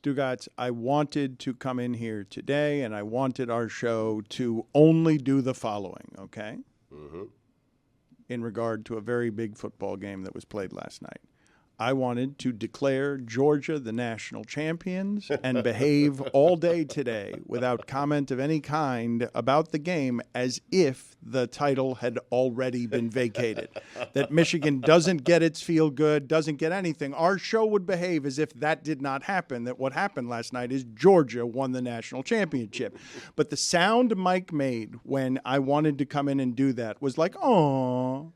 Stugotz, I wanted to come in here today, and I wanted our show to only do the following, okay? Mm-hmm. In regard to a very big football game that was played last night. I wanted to declare Georgia the national champions and behave all day today without comment of any kind about the game as if the title had already been vacated. That Michigan doesn't get its feel good, doesn't get anything. Our show would behave as if that did not happen, that what happened last night is Georgia won the national championship. But the sound Mike made when I wanted to come in and do that was like, oh.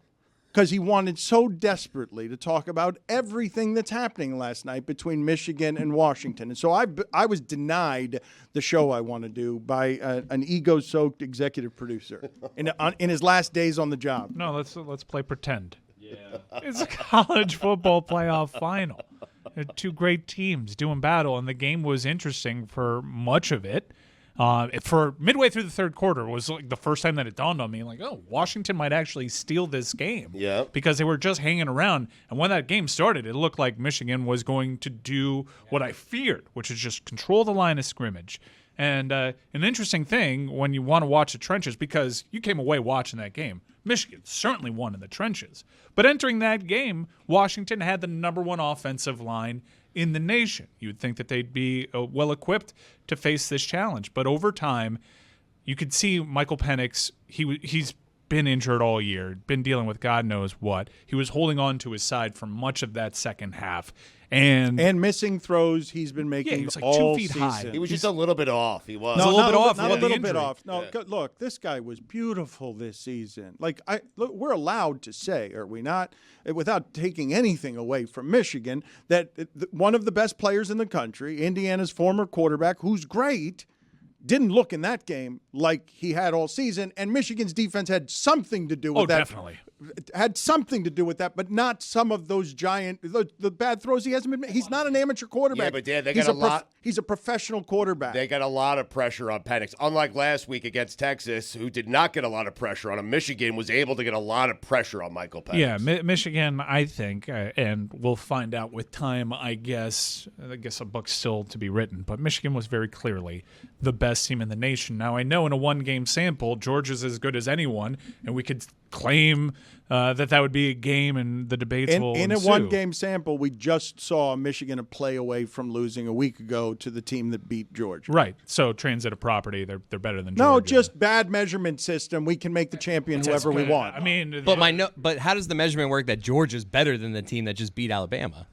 Because he wanted so desperately to talk about everything that's happening last night between Michigan and Washington. And so I was denied the show I want to do by an ego-soaked executive producer in his last days on the job. No, let's play pretend. Yeah. It's a college football playoff final. Two great teams doing battle, and the game was interesting for much of it. For midway through the third quarter was like the first time that it dawned on me, like, oh, Washington might actually steal this game. Yeah. Because they were just hanging around. And when that game started, it looked like Michigan was going to do what I feared, which is just control the line of scrimmage. And an interesting thing when you want to watch the trenches, because you came away watching that game, Michigan certainly won in the trenches. But entering that game, Washington had the number one offensive line in the nation. You would think that they'd be well-equipped to face this challenge. But over time, you could see Michael Penix, he's been injured all year, been dealing with God knows what. He was holding on to his side for much of that second half. And missing throws he's been making he was like all 2 feet season. high. He was just a little bit off. He was. No, a little bit off. Not a little bit injury. off. No, look, this guy was beautiful this season. Like, we're allowed to say, are we not, without taking anything away from Michigan, that one of the best players in the country, Indiana's former quarterback, who's great, didn't look in that game like he had all season, and Michigan's defense had something to do with that. Definitely. Had something to do with that, but not some of those giant, the bad throws he hasn't been. He's not an amateur quarterback. Yeah, but Dan, they got a lot. He's a professional quarterback. They got a lot of pressure on Penix. Unlike last week against Texas, who did not get a lot of pressure on him, Michigan was able to get a lot of pressure on Michael Penix. Yeah, Michigan, I think, and we'll find out with time, I guess a book's still to be written, but Michigan was very clearly the best team in the nation. Now, I know in a one-game sample, Georgia's as good as anyone, and we could claim that would be a game, and the debates will in ensue. a one-game sample, we just saw Michigan a play away from losing a week ago to the team that beat Georgia. Right. So transitive property, they're better than Georgia. No, just bad measurement system. We can make the champion whoever we want. I mean, but how does the measurement work that Georgia's better than the team that just beat Alabama?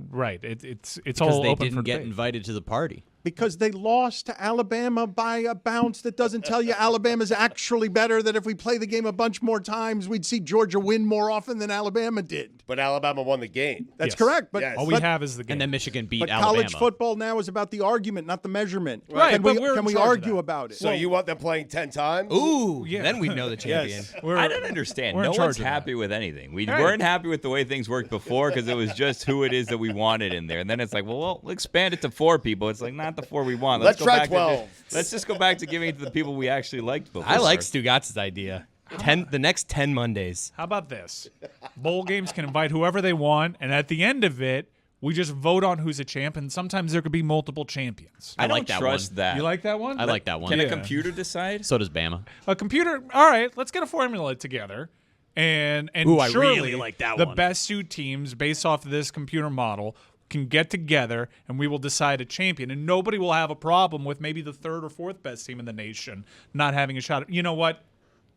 right. It's Because all they open didn't for get debate. invited to the party. Because they lost to Alabama by a bounce that doesn't tell you Alabama's actually better, that if we play the game a bunch more times, we'd see Georgia win more often than Alabama did. But Alabama won the game. That's Yes. correct. But Yes. All we have is the game. And then Michigan beat but Alabama. college football now is about the argument, not the measurement. Right, Can but we, we're in can we charge of argue that. about it? So you want them playing 10 times? Ooh, Yeah. then we know the champion. Yes. I don't understand. we're in No charge one's of that. happy with anything. We Right. weren't happy with the way things worked before because it was just who it is that we wanted in there. And then it's like, well, we'll expand it to 4 people. It's like, not the 4 we want. Let's go try back to 12. let's just go back to giving it to the people we actually liked before. I like Stugotz's idea. The next 10 Mondays. How about this? Bowl games can invite whoever they want, and at the end of it, we just vote on who's a champ, and sometimes there could be multiple champions. I like don't that trust one. that. You like that one? I like that one. Can Yeah. a computer decide? So does Bama. A computer. All right, let's get a formula together, and Ooh, I surely really like that the one. best 2 teams based off of this computer model can get together, and we will decide a champion, and nobody will have a problem with maybe the 3rd or 4th best team in the nation not having a shot. You know what?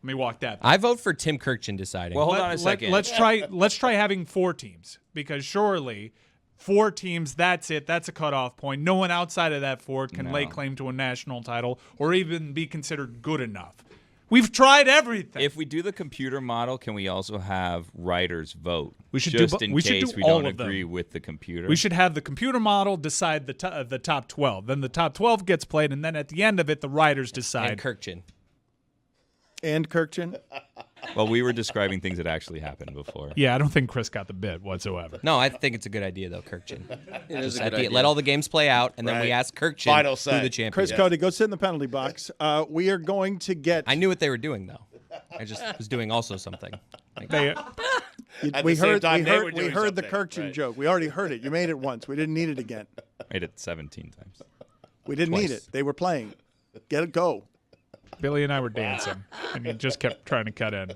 Let me walk that back. I vote for Tim Kirkchin deciding. Well, hold on a second. Let's try having 4 teams, because surely 4 teams, that's it. That's a cutoff point. No one outside of that 4 can lay claim to a national title or even be considered good enough. We've tried everything. If we do the computer model, can we also have writers vote? We should just do, in we should case do we all don't of them. agree with the computer. We should have the computer model decide the top 12. Then the top 12 gets played, and then at the end of it, the writers decide. and Kirkchin. And Kirkchin? Well, we were describing things that actually happened before. Yeah, I don't think Chris got the bit whatsoever. No, I think it's a good idea, though, Kirkchin. It is a At good the- idea. let all the games play out, and then we Right. ask Kirkchin Final who say. the champion Chris is. Cody, go sit in the penalty box. We are going to get I knew what they were doing, though. I just was doing also something. Like, They, At we the same heard, time, they were we doing heard the something, Kirkshin right. joke. We already heard it. You made it once. We didn't need it again. Made it 17 times. We didn't need Twice. it. They were playing. Get it, go. Billy and I were dancing, and he just kept trying to cut in.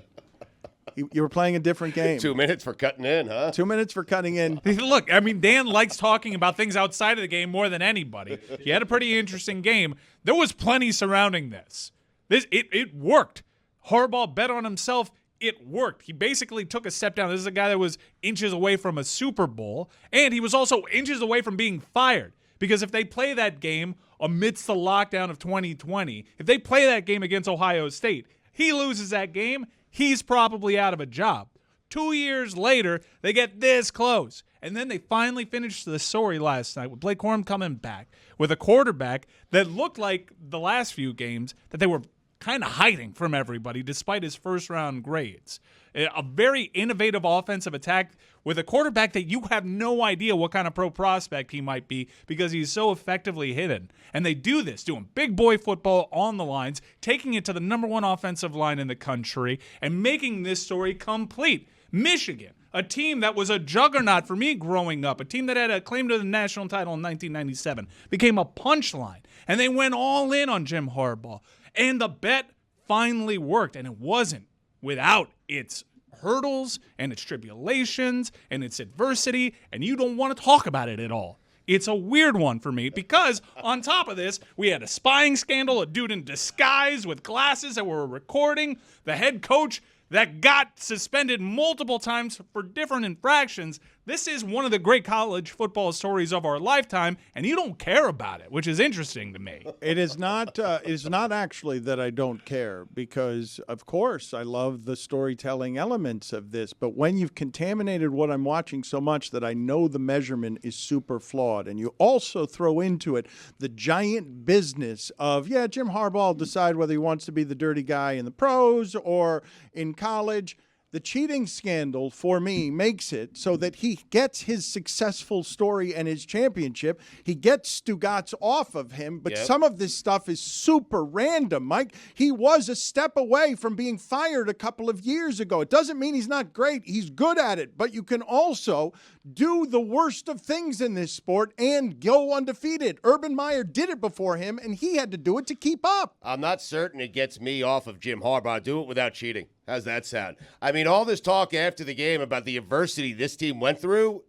You were playing a different game. 2 minutes for cutting in, huh? 2 minutes for cutting in. Look, I mean, Dan likes talking about things outside of the game more than anybody. He had a pretty interesting game. There was plenty surrounding this. It worked. Harbaugh bet on himself. It worked. He basically took a step down. This is a guy that was inches away from a Super Bowl, and he was also inches away from being fired. Because if they play that game amidst the lockdown of 2020, if they play that game against Ohio State, he loses that game, he's probably out of a job. 2 years later, they get this close. And then they finally finished the story last night with Blake Corum coming back with a quarterback that looked like the last few games that they were kind of hiding from everybody despite his first-round grades. A very innovative offensive attack with a quarterback that you have no idea what kind of pro prospect he might be because he's so effectively hidden. And they do this, doing big boy football on the lines, taking it to the number one offensive line in the country, and making this story complete. Michigan, a team that was a juggernaut for me growing up, a team that had a claim to the national title in 1997, became a punchline. And they went all in on Jim Harbaugh. And the bet finally worked, and it wasn't without its hurdles and its tribulations and its adversity, and you don't want to talk about it at all. It's a weird one for me because on top of this, we had a spying scandal, a dude in disguise with glasses that were recording, the head coach that got suspended multiple times for different infractions. This is one of the great college football stories of our lifetime, and you don't care about it, which is interesting to me. It is not actually that I don't care because, of course, I love the storytelling elements of this. But when you've contaminated what I'm watching so much that I know the measurement is super flawed, and you also throw into it the giant business of, Jim Harbaugh will decide whether he wants to be the dirty guy in the pros or in college. The cheating scandal, for me, makes it so that he gets his successful story and his championship. He gets Stugotz off of him, but some of this stuff is super random, Mike. He was a step away from being fired a couple of years ago. It doesn't mean he's not great. He's good at it, but you can also do the worst of things in this sport and go undefeated. Urban Meyer did it before him, and he had to do it to keep up. I'm not certain it gets me off of Jim Harbaugh. Do it without cheating. How's that sound? I mean, all this talk after the game about the adversity this team went through.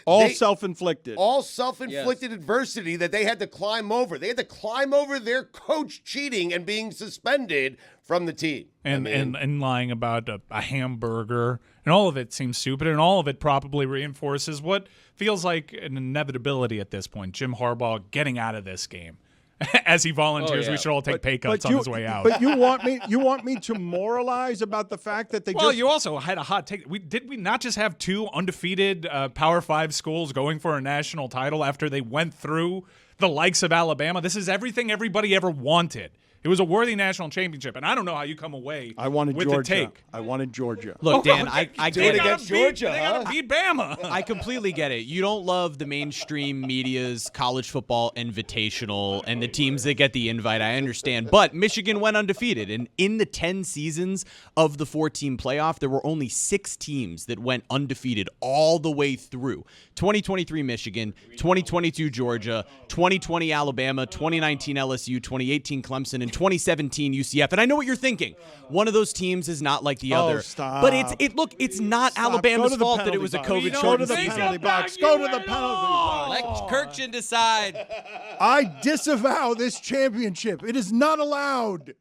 All self-inflicted. All self-inflicted adversity that they had to climb over. They had to climb over their coach cheating and being suspended from the team. And lying about a hamburger. And all of it seems stupid, and all of it probably reinforces what feels like an inevitability at this point. Jim Harbaugh getting out of this game. As he volunteers, we should all take pay cuts on his way out. But you want me to moralize about the fact that they you also had a hot take. Did we not just have two undefeated Power 5 schools going for a national title after they went through the likes of Alabama? This is everything everybody ever wanted. It was a worthy national championship, and I don't know how you come away with Georgia. the take. I wanted Georgia. Look, Dan, I Do get it it. against Georgia, They got to beat Bama. I completely get it. You don't love the mainstream media's college football invitational and the teams that get the invite. I understand. But Michigan went undefeated. And in the 10 seasons of the 14 playoff, there were only 6 teams that went undefeated all the way through. 2023 Michigan, 2022 Georgia, 2020 Alabama, 2019 LSU, 2018 Clemson, and 2017 UCF. And I know what you're thinking. One of those teams is not like the other. Stop. But it's not Stop. Alabama's Go to the fault that it penalty was a box. COVID Go short to the season. penalty box. Go to the penalty box. Let Kirkshin decide. I disavow this championship. It is not allowed.